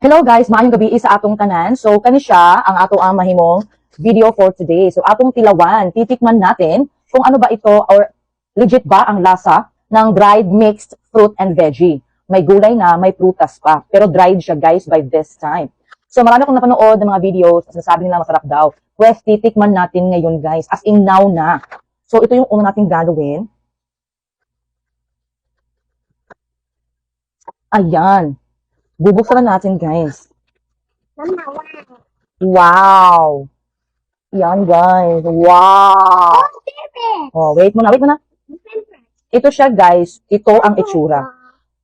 Hello guys, maayong gabi sa atong tanan. So kani siya ang ato ang mahimong video for today. So atong tilawan, titikman natin kung ano ba ito or legit ba ang lasa ng dried mixed fruit and veggie. May gulay na, may prutas pa, pero dried siya guys by this time. So marami akong napanood ng mga videos, sinasabi nila masarap daw. Pwes titikman natin ngayon guys, as in now na. So ito yung una nating gagawin. Ayan. Bubuksan na natin, guys. Wow! Yan, guys. Wow! Oh, wait muna, wait muna. Ito siya, guys. Ito ang itsura.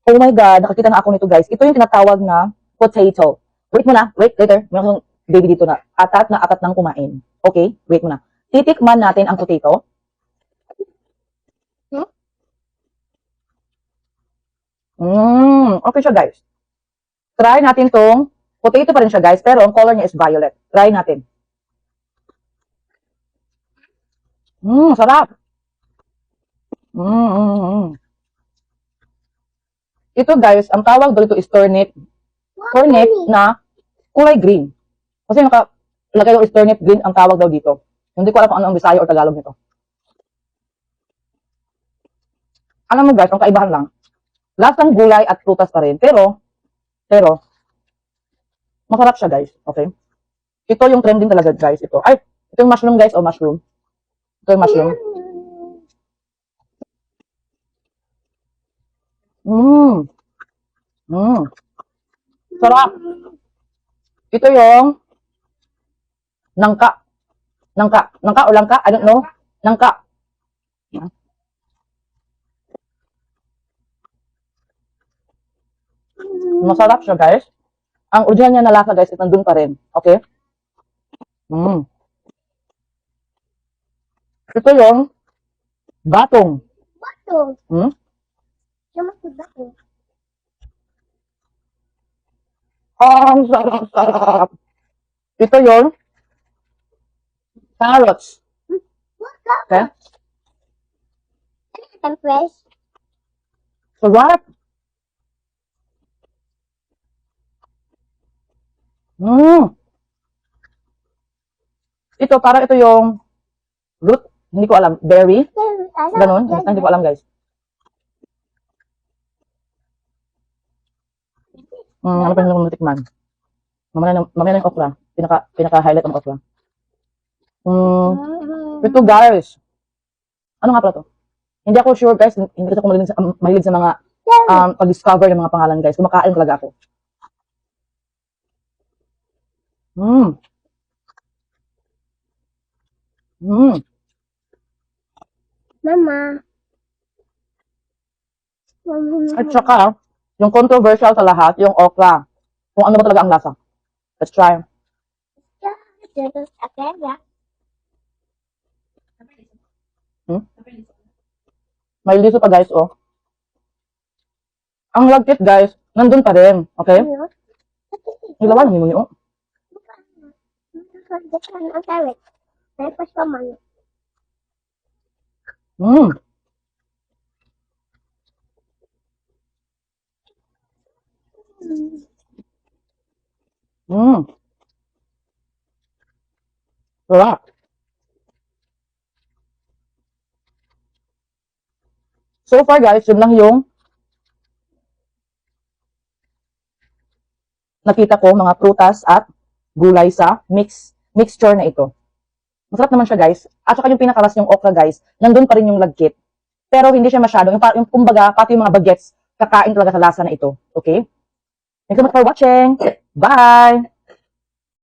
Oh my God, nakakita na ako nito, guys. Ito yung tinatawag na potato. Wait muna, wait, later. Mayroon baby dito na. Atat ng kumain. Okay, wait muna. Titikman natin ang potato. Okay siya, guys. Try natin tong, potato pa rin siya guys, pero ang color niya is violet. Try natin. Sarap. Ito guys, ang tawag dito is turnip. Turnip na kulay green. Kasi nakalagay yung is turnip green ang tawag daw dito. Hindi ko alam kung ano ang Bisaya o Tagalog nito. Alam mo guys, ang kaibahan lang. Lasang gulay at prutas pa rin. Pero, masarap siya guys. Okay? Ito yung trending talaga guys. Ito. Ay, ito yung mushroom guys. O mushroom. Ito yung mushroom. Sarap. Ito yung nangka. Nangka o langka? I don't know. Nangka. Masarap siya guys. Ang original niya na lasa guys, nandun pa rin. Okay? Ito yung batong. Batong? Yung batong. Ang sarap. Ito yung carrots. Okay? Ang fresh. Sarap. Ito, parang ito yung root. Hindi ko alam. Berry. Ganon. Hindi ko alam, guys. Ano pa yung natikman? Mamaya na yung okra. Pinaka-highlight ang okra. Ito, guys. Ano nga pala to? Hindi ako sure, guys. Hindi ako mahilig sa mga pag-discover ng mga pangalan, guys. Kumakain talaga ako. Mama. At saka, yung controversial sa lahat, yung okra. Kung ano ba talaga ang lasa. Let's try. May liso pa guys, oh. Ang lagkit guys, nandun pa rin. Okay? Hilawan mo yun, oh. Sarap. So far guys, yun lang yung nakita ko mga prutas at gulay sa mixture na ito. Masarap naman siya guys. At saka yung pinakalas yung okra guys, nandun pa rin yung lagkit. Pero hindi siya masyado. Yung kumbaga, pati yung mga bagets, kakain talaga sa lasa na ito. Okay? Thanks so much for watching. Bye!